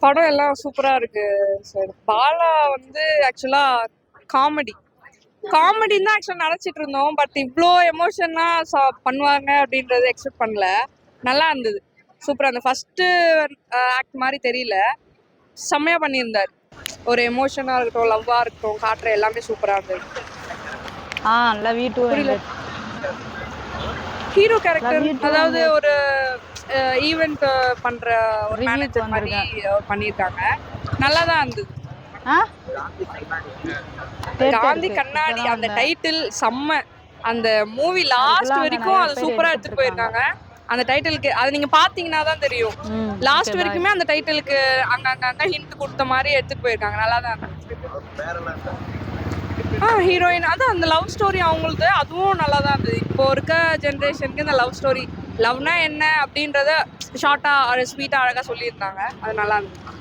படம் எல்லாம் சூப்பரா இருக்கு சார். பாலா வந்து ஆக்சுவலா காமெடி காமெடின்னு தான் ஆக்சுவலா நினைச்சிட்டு இருந்தோம். பட் இவ்வளோ எமோஷனா பண்ணுவாங்க அப்படின்றது எக்ஸ்பெக்ட் பண்ணல. நல்லா இருந்தது, சூப்பரா. அந்த ஃபர்ஸ்ட் ஆக்ட் மாதிரி தெரியல, செம்மையா பண்ணியிருந்தாரு. ஒரு எமோஷனா இருக்கட்டும், லவ்வா இருக்கட்டும், காட்டுற எல்லாமே சூப்பரா இருந்தது. Love you too. புரியல. ஹீரோ கேரக்டர், அதாவது ஒரு ஈவெண்ட் பண்ற ஒரு மேனேஜர் மாதிரி பண்ணியிருக்காங்க. நல்லா தான் இருந்தது. காந்தி கண்ணாடி அந்த டைட்டில் செம்ம. அந்த மூவி லாஸ்ட் வரைக்கும் அது சூப்பரா எடுத்துட்டு போயிருக்காங்க. அந்த டைட்டிலுக்கு அது நீங்க பாத்தீங்கன்னா தான் தெரியும். லாஸ்ட் வரைக்குமே அந்த டைட்டிலுக்கு அங்க ஹிண்ட் கொடுத்த மாதிரி எடுத்துட்டு போயிருக்காங்க. நல்லா தான் இருந்துச்சு. ஹீரோயின் அதான் அந்த லவ் ஸ்டோரி அவங்களுக்கு, அதுவும் நல்லா தான் இருந்தது. இப்போ இருக்க ஜென்ரேஷனுக்கு இந்த லவ் ஸ்டோரி, லவ்னா என்ன அப்படின்றத ஷார்ட்டா ஸ்வீட்டா அழகா சொல்லியிருந்தாங்க. அது நல்லா இருந்தது.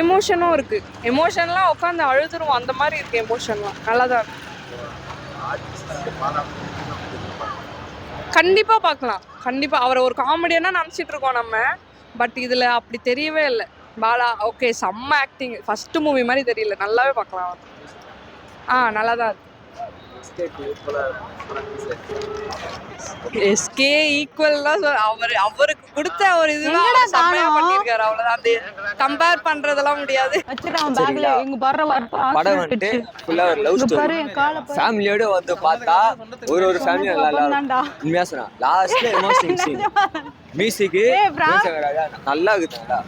எமோஷனும் இருக்கு. எமோஷன்லாம் உட்காந்து அழுதுருவோம், அந்த மாதிரி இருக்கு. எமோஷன்லாம் நல்லா தான் இருக்கு. கண்டிப்பா பார்க்கலாம். கண்டிப்பா அவரை ஒரு காமெடியனா நினைச்சிட்டு இருக்கோம் நம்ம. பட் இதுல அப்படி தெரியவே இல்லை. பாலா ஓகே, செம்ம ஆக்டிங். ஃபர்ஸ்ட் மூவி மாதிரி தெரியல, நல்லாவே பார்க்கலாம் அவர். நல்லா தான் இருக்கு. எஸ்கே ஈக்குவல்லாம் அவருக்கு கொடுத்த ஒரு இதுதான் செம்மையா பண்ணிருக்காரு. அவ்வளவுதான். அந்த கம்பேர் பண்றதெல்லாம் முடியாது. படம் வந்துட்டு ஃபுல்லா ஒரு லவ் ஸ்டோரி. ஃபேமிலியோட வந்து பார்த்தா ஒரு ஃபேமிலி நல்லா உண்மையா சொன்னா. லாஸ்ட்ல எமோஷனல் சீன், மியூசிக் நல்லா இருக்குதுடா.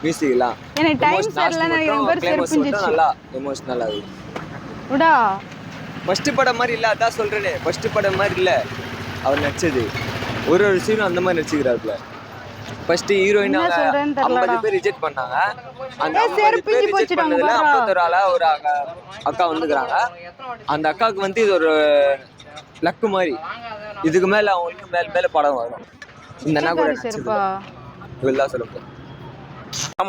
மியூசிக் எல்லாம் நல்லா எமோஷனலா இருக்கு. ஃபர்ஸ்ட் படம் மாதிரி இல்ல, அதான் சொல்றேனே, ஃபர்ஸ்ட் படம் மாதிரி இல்ல அவர் நடிச்சது. ஒரு சீனும் அந்த மாதிரி நடிச்சுக்கிறாருல. ஃபர்ஸ்ட் ஹீரோயின் 50 பேர் ரிஜெக்ட் பண்ணாங்க. அந்த 50 பேர் ரிஜெக்ட் பண்ணதுல 51 ஆளா ஒரு அக்கா வந்துக்கிறாங்க. அந்த அக்காவுக்கு வந்து இது ஒரு லக்கு மாதிரி. இதுக்கு மேல அவங்களுக்கு மேல படம் வரும். இந்த அண்ணா கூட இதெல்லாம் சொல்லுங்க.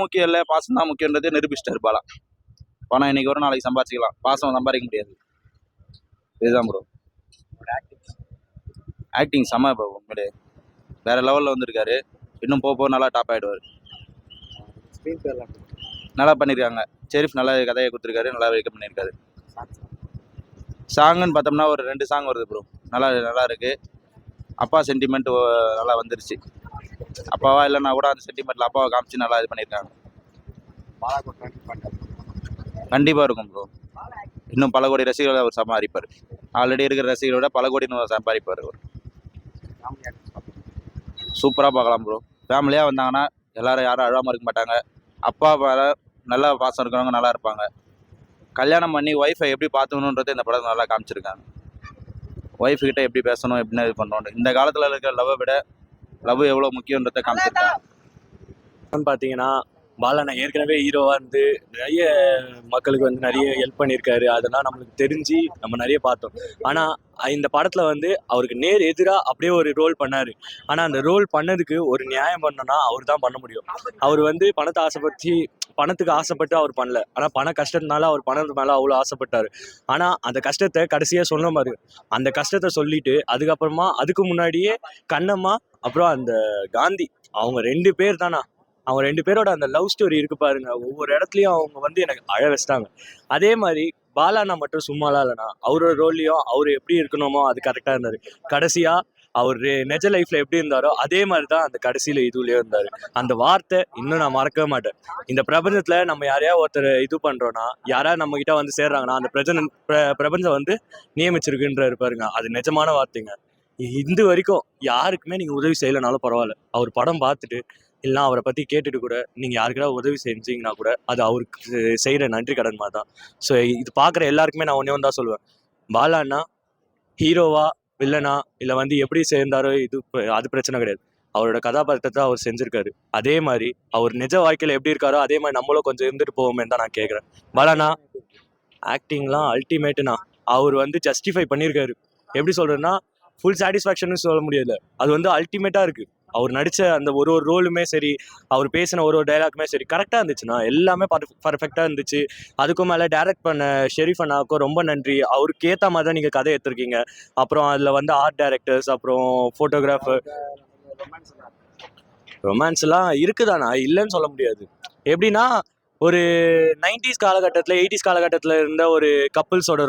முக்கியம் இல்லை, பாசம் தான் முக்கியன்றது நிரூபிச்சிட்டாரு பாலா. பணம் இன்னைக்கு வரும், நாளைக்கு சம்பாதிச்சிக்கலாம், பாசம் சம்பாதிக்க முடியாது. இதுதான் ப்ரோ. ஆக்டிங் செம்ம ப்ரோ, உண்மையிலே வேற லெவலில் வந்திருக்காரு. இன்னும் போக நல்லா டாப் ஆகிடுவார். நல்லா பண்ணியிருக்காங்க. ஷெரீஃப் நல்லா கதையை கொடுத்துருக்காரு, நல்லா வைக்க பண்ணியிருக்காரு. சாங்குன்னு பார்த்தோம்னா ஒரு 2 சாங் வருது ப்ரோ, நல்லா இருக்கு. அப்பா சென்டிமெண்ட் நல்லா வந்துருச்சு. அப்பாவா இல்லைன்னா கூட அந்த சென்டிமெண்ட்ல அப்பாவை காமிச்சு நல்லா இது பண்ணியிருக்காங்க. கண்டிப்பாக இருக்கும் ப்ரோ. இன்னும் பல கோடி ரசிகர்கள் அவர் சம்பாதிப்பார். ஆல்ரெடி இருக்கிற ரசிகர்களோட பல கோடி சம்பாதிப்பார் அவர். சூப்பராக பார்க்கலாம் ப்ரோ. ஃபேமிலியாக வந்தாங்கன்னா எல்லாரும் யாரும் அழாமல் இருக்க மாட்டாங்க. அப்பா மேலே நல்லா பாசம் இருக்கிறவங்க நல்லா இருப்பாங்க. கல்யாணம் பண்ணி ஒய்ஃபை எப்படி பார்த்துக்கணுன்றது இந்த படத்தை நல்லா காமிச்சிருக்காங்க. ஒய்ஃபு கிட்ட எப்படி பேசணும், எப்படின்னு இது பண்ணணும். இந்த காலத்தில் இருக்கிற லவ்வை விட லவ் எவ்வளோ முக்கியன்றதை காமிச்சிருக்காங்க. பார்த்தீங்கன்னா பாலா ஏற்கனவே ஹீரோவாக இருந்து நிறைய மக்களுக்கு வந்து நிறைய ஹெல்ப் பண்ணியிருக்காரு. அதெல்லாம் நம்மளுக்கு தெரிஞ்சு நம்ம நிறைய பார்த்தோம். ஆனால் இந்த படத்தில் வந்து அவருக்கு நேர் எதிராக அப்படியே ஒரு ரோல் பண்ணார். ஆனால் அந்த ரோல் பண்ணதுக்கு ஒரு நியாயம் பண்ணனா அவர் தான் பண்ண முடியும். அவர் வந்து பணத்துக்கு ஆசைப்பட்டு அவர் பண்ணல. ஆனால் பண கஷ்டத்தினால அவர் பணத்து மேலே அவ்வளோ ஆசைப்பட்டார். ஆனால் அந்த கஷ்டத்தை கடைசியாக சொன்ன மாதிரி அந்த கஷ்டத்தை சொல்லிட்டு அதுக்கப்புறமா அதுக்கு முன்னாடியே கண்ணம்மா அப்புறம் அந்த காந்தி, அவங்க 2 பேர் தானா, அவங்க 2 பேரோட அந்த லவ் ஸ்டோரி இருக்கு பாருங்க. ஒவ்வொரு இடத்துலையும் அவங்க வந்து எனக்கு அழ வச்சிட்டாங்க. அதே மாதிரி பாலானா மட்டும் சும்மாலாம் இல்லைனா அவரோட ரோல்லையும் அவர் எப்படி இருக்கணுமோ அது கரெக்டாக இருந்தார். கடைசியாக அவர் நெஜ லைஃப்ல எப்படி இருந்தாரோ அதே மாதிரி தான் அந்த கடைசியில் இதுலேயே இருந்தார். அந்த வார்த்தை இன்னும் நான் மறக்கவே மாட்டேன். இந்த பிரபஞ்சத்தில் நம்ம யாரையா ஒருத்தர் இது பண்ணுறோன்னா, யாராவது நம்ம கிட்ட வந்து சேர்றாங்கன்னா அந்த பிரபஞ்சம் வந்து நியமிச்சிருக்குன்றாரு பாருங்க. அது நிஜமான வார்த்தைங்க. இந்த வரைக்கும் யாருக்குமே நீங்கள் உதவி செய்யலைனாலும் பரவாயில்ல, அவர் படம் பார்த்துட்டு இல்லைனா அவரை பற்றி கேட்டுட்டு கூட நீங்கள் யாருக்கிட்ட உதவி செஞ்சீங்கன்னா கூட அது அவருக்கு செய்கிற நன்றி கடன் மாதிரி தான். ஸோ இது பார்க்குற எல்லாருக்குமே நான் ஒன்றே தான் சொல்லுவேன். பாலான்னா ஹீரோவா வில்லனா இல்லை வந்து எப்படி சேர்ந்தாரோ அது பிரச்சனை கிடையாது. அவரோட கதாபாத்திரத்தை அவர் செஞ்சுருக்காரு. அதே மாதிரி அவர் நிஜ வாழ்க்கையில் எப்படி இருக்காரோ அதே மாதிரி நம்மளும் கொஞ்சம் இருந்துட்டு போவோமே தான் நான் கேட்குறேன். பாலானா ஆக்டிங்லாம் அல்டிமேட்டுண்ணா. அவர் வந்து ஜஸ்டிஃபை பண்ணியிருக்காரு. எப்படி சொல்கிறேன்னா ஃபுல் சாட்டிஸ்ஃபேக்ஷன் சொல்ல முடியல, அது வந்து அல்டிமேட்டாக இருக்குது. அவர் நடித்த அந்த ஒரு ரோலுமே சரி, அவர் பேசின ஒரு டைலாக்குமே சரி கரெக்டாக இருந்துச்சுண்ணா. எல்லாமே பர்ஃபெக்டாக இருந்துச்சு. அதுக்கும் மேலே டைரக்ட் பண்ண ஷெரீஃப் அண்ணாவுக்கும் ரொம்ப நன்றி. அவருக்கு ஏற்ற மாதிரி தான் நீங்கள் கதை எடுத்துருக்கீங்க. அப்புறம் அதில் வந்து ஆர்ட் டைரக்டர்ஸ், அப்புறம் ஃபோட்டோகிராஃபர், ரொமான்ஸ்லாம் இருக்குதாண்ணா, இல்லைன்னு சொல்ல முடியாது. எப்படின்னா ஒரு 90s காலகட்டத்தில் 80s காலகட்டத்தில் இருந்த ஒரு கப்புள்ஸோட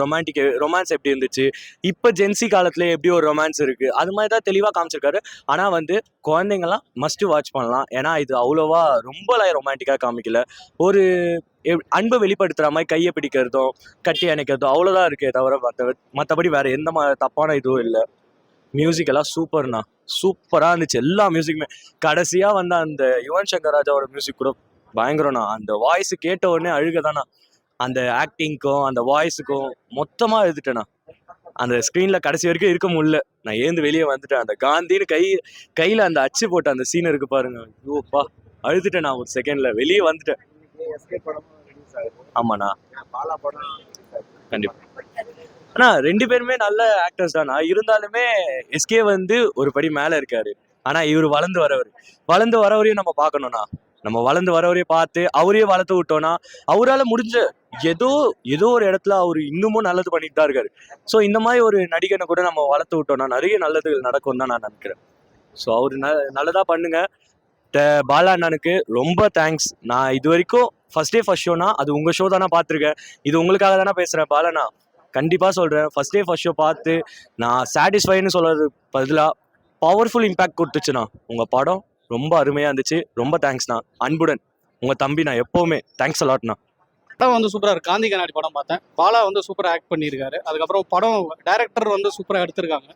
ரொமான்ஸ் எப்படி இருந்துச்சு, இப்போ ஜென்சி காலத்துல எப்படி ஒரு ரொமான்ஸ் இருக்குது, அது மாதிரி தான் தெளிவாக காமிச்சிருக்காரு. ஆனால் வந்து குழந்தைங்கலாம் மஸ்ட்டு வாட்ச் பண்ணலாம். ஏன்னா இது அவ்வளோவா ரொம்பலாம் ரொமான்டிக்காக காமிக்கல. ஒரு அன்பை வெளிப்படுத்துகிற மாதிரி கையை பிடிக்கிறதும் கட்டி அணைக்கிறதும் அவ்வளோதான் இருக்கே தவிர மற்றபடி வேறு எந்த தப்பான இதுவும் இல்லை. மியூசிக் எல்லாம் சூப்பர்ண்ணா, சூப்பராக இருந்துச்சு எல்லா மியூசிக்குமே. கடைசியாக வந்து அந்த யுவன் சங்கர் ராஜாவோட மியூசிக் கூட பயங்கரம்ண்ணா. அந்த வாய்ஸ் கேட்ட உடனே அழுகதாண்ணா. அந்த ஆக்டிங்க்கும் அந்த வாய்ஸுக்கும் மொத்தமாக எழுதிட்டேண்ணா. அந்த ஸ்க்ரீனில் கடைசி வரைக்கும் இருக்க முடியல, நான் ஏந்து வெளியே வந்துட்டேன். அந்த காந்தின்னு கையில் அந்த அச்சு போட்ட அந்த சீன் இருக்கு பாருங்க, ஐயோப்பா அழுதுட்டேன் நான். ஒரு செகண்டில் வெளியே வந்துட்டேன். ஆமாண்ணா, கண்டிப்பாக. ஆனா 2 பேருமே நல்ல ஆக்டர்ஸ் தானா, இருந்தாலுமே எஸ்கே வந்து ஒரு படி மேல இருக்காரு. ஆனா இவர் வளர்ந்து வரவரையும் நம்ம பார்க்கணும்னா, நம்ம வளர்ந்து வரவரையும் பார்த்து அவரையே வளர்த்து விட்டோம்னா, அவரால் முடிஞ்ச ஏதோ ஒரு இடத்துல அவர் இன்னமும் நல்லது பண்ணிட்டு தான் இருக்காரு. ஸோ இந்த மாதிரி ஒரு நடிகனை கூட நம்ம வளர்த்து விட்டோம்னா நிறைய நல்லதுகள் நடக்கும் தான் நான் நினைக்கிறேன். ஸோ அவர் நல்லதா பண்ணுங்க. பாலா அண்ணனுக்கு ரொம்ப தேங்க்ஸ். நான் இது வரைக்கும் ஃபர்ஸ்ட் ஷோனா அது உங்க ஷோ தானே பார்த்துருக்கேன். இது உங்களுக்காக தானே பேசுறேன் பாலாண்ணா. கண்டிப்பாக சொல்கிறேன், ஃபர்ஸ்ட் ஷோ பார்த்து நான் சாட்டிஸ்ஃபைன்னு சொல்கிறது பதிலாக பவர்ஃபுல் இம்பேக்ட் கொடுத்துச்சுண்ணா. உங்கள் படம் ரொம்ப அருமையாக இருந்துச்சு. ரொம்ப தேங்க்ஸ்ண்ணா. அன்புடன் உங்கள் தம்பி. நான் எப்போவுமே தேங்க்ஸ் அலாட்ண்ணா. படம் வந்து சூப்பராக இருக்குது. காந்தி கண்ணாடி படம் பார்த்தேன். பாலா வந்து சூப்பராக ஆக்ட் பண்ணியிருக்காரு. அதுக்கப்புறம் படம் டைரக்டர் வந்து சூப்பராக எடுத்திருக்காங்க.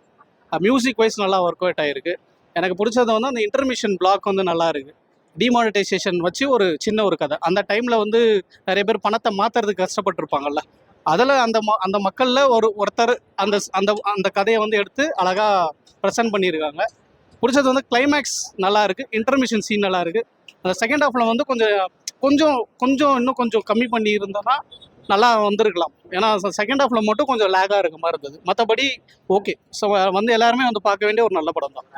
மியூசிக் வைஸ் நல்லா ஒர்க் அவுட் ஆகிருக்கு. எனக்கு பிடிச்சது வந்து அந்த இன்டர்மிஷன் பிளாக் வந்து நல்லா இருக்குது. டிமானிட்டைசேஷன் வச்சு ஒரு சின்ன ஒரு கதை. அந்த டைமில் வந்து நிறைய பேர் பணத்தை மாற்றுறதுக்கு கஷ்டப்பட்டுருப்பாங்கல்ல, அதில் அந்த மக்களில் ஒருத்தர் அந்த அந்த அந்த கதையை வந்து எடுத்து அழகாக ப்ரெசென்ட் பண்ணியிருக்காங்க. பிடிச்சது வந்து கிளைமேக்ஸ் நல்லா இருக்குது, இன்டர்மிஷன் சீன் நல்லா இருக்குது. அந்த செகண்ட் ஹாஃபில் வந்து இன்னும் கொஞ்சம் கம்மி பண்ணி இருந்தோன்னா நல்லா வந்திருக்கலாம். ஏன்னா செகண்ட் ஹாஃபில் மட்டும் கொஞ்சம் லேகாக இருக்க மாதிரி இருந்தது. மற்றபடி ஓகே. ஸோ வந்து எல்லாருமே வந்து பார்க்க வேண்டிய ஒரு நல்ல படம் தான்.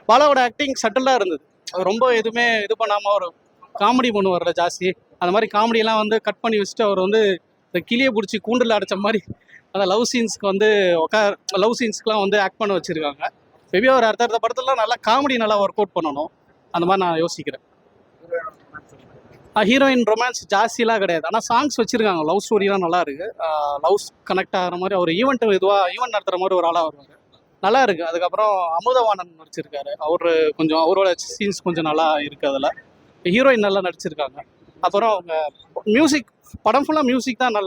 பாலாவோட ஆக்டிங் சட்டிலாக இருந்தது. அது ரொம்ப எதுவுமே இது பண்ணாமல் ஒரு காமெடி பண்ணுவார்ல ஜாஸ்தி, அந்த மாதிரி காமெடியெல்லாம் வந்து கட் பண்ணி வச்சுட்டு அவர் வந்து இந்த கிளியை பிடிச்சி கூண்டில் அடைச்ச மாதிரி அந்த லவ் சீன்ஸ்க்குலாம் வந்து ஆக்ட் பண்ண வச்சுருக்காங்க. மேபி அவர் அடுத்த படத்துலலாம் நல்லா காமெடி நல்லா ஒர்க் அவுட் பண்ணணும், அந்த மாதிரி நான் யோசிக்கிறேன். ஹீரோயின் ரொமான்ஸ் ஜாஸ்தியெலாம் கிடையாது, ஆனால் சாங்ஸ் வச்சுருக்காங்க. லவ் ஸ்டோரிலாம் நல்லா இருக்குது. லவ் கனெக்ட் ஆகிற மாதிரி அவர் ஈவெண்ட் நடத்துகிற மாதிரி ஒரு ஆளாக வருவார், நல்லா இருக்குது. அதுக்கப்புறம் அமுதவாணன் நடிச்சிருக்காரு. அவரோட சீன்ஸ் கொஞ்சம் நல்லா இருக்குது. அதில் ஹீரோயின் நல்லா நடிச்சிருக்காங்க. அப்புறம் அவங்க மியூசிக், படம் ஃபுல்லாக மியூசிக் தான்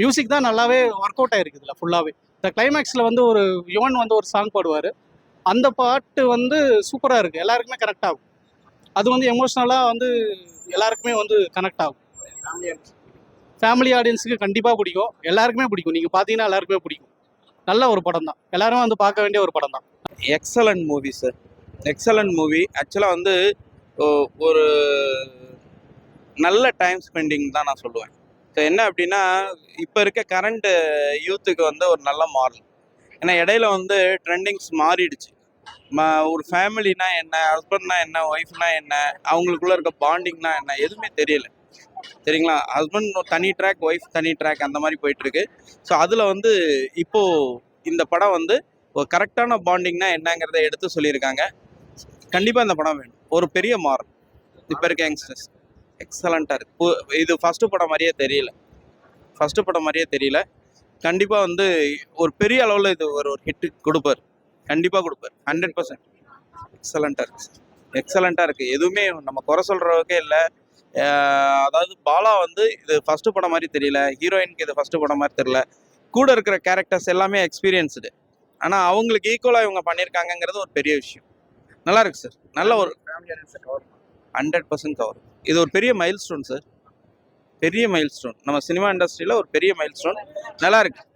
மியூசிக் தான் நல்லாவே ஒர்க் அவுட் ஆகிருக்கு. இதில் ஃபுல்லாகவே இந்த கிளைமேக்ஸில் வந்து ஒரு யுவன் வந்து ஒரு சாங் பாடுவார். அந்த பாட்டு வந்து சூப்பராக இருக்குது, எல்லாருக்குமே கனெக்ட் ஆகும். அது வந்து எமோஷ்னலாக வந்து எல்லாருக்குமே வந்து கனெக்ட் ஆகும். ஃபேமிலி ஆடியன்ஸுக்கு கண்டிப்பாக பிடிக்கும், எல்லாருக்குமே பிடிக்கும். நீங்கள் பார்த்தீங்கன்னா எல்லாருக்குமே பிடிக்கும். நல்ல ஒரு படம் தான், எல்லாரும் வந்து பார்க்க வேண்டிய ஒரு படம் தான். Excellent movie sir, excellent movie. ஆக்சுவலாக வந்து ஒரு நல்ல டைம் ஸ்பெண்டிங் தான் நான் சொல்லுவேன். ஸோ என்ன அப்படின்னா, இப்போ இருக்க கரண்ட் யூத்துக்கு வந்து ஒரு நல்ல மாடல். ஏன்னா இடையில வந்து ட்ரெண்டிங்ஸ் மாறிடுச்சு. ஒரு ஃபேமிலினா என்ன, ஹஸ்பண்ட்னா என்ன, ஒய்ஃப்னா என்ன, அவங்களுக்குள்ள இருக்க பாண்டிங்னா என்ன, எதுவுமே தெரியல. சரிங்களா? ஹஸ்பண்ட் தனி ட்ராக், ஒய்ஃப் தனி ட்ராக், அந்த மாதிரி போயிட்டுருக்கு. ஸோ அதில் வந்து இப்போது இந்த படம் வந்து ஒரு கரெக்டான பாண்டிங்னா என்னங்கிறத எடுத்து சொல்லியிருக்காங்க. கண்டிப்பாக இந்த படம் வேணும். ஒரு பெரிய மாறல் இப்போ இருக்க யங்ஸ்டர்ஸ். எக்ஸலண்ட்டாக இருக்குது. இது ஃபஸ்ட்டு படம் மாதிரியே தெரியல. கண்டிப்பாக வந்து ஒரு பெரிய அளவில் இது ஒரு ஹிட்டு கொடுப்பார், கண்டிப்பாக கொடுப்பார். 100% எக்ஸலண்ட்டாக இருக்குது. எதுவுமே நம்ம குறை சொல்கிறவக்கே இல்லை. அதாவது பாலா வந்து இது ஃபஸ்ட்டு படம் மாதிரி தெரியல, ஹீரோயினுக்கு இது ஃபஸ்ட்டு படம் மாதிரி தெரியல. கூட இருக்கிற கேரக்டர்ஸ் எல்லாமே எக்ஸ்பீரியன்ஸ்டு, ஆனால் அவங்களுக்கு ஈக்குவலாக இவங்க பண்ணியிருக்காங்கங்கிறது ஒரு பெரிய விஷயம். நல்லா இருக்குது சார். நல்ல ஒரு 100% கவர். இது ஒரு பெரிய மைல்ஸ்டோன் சார், பெரிய மைல்ஸ்டோன். நம்ம சினிமா இண்டஸ்ட்ரியில் ஒரு பெரிய மைல்ஸ்டோன். நல்லா இருக்குது.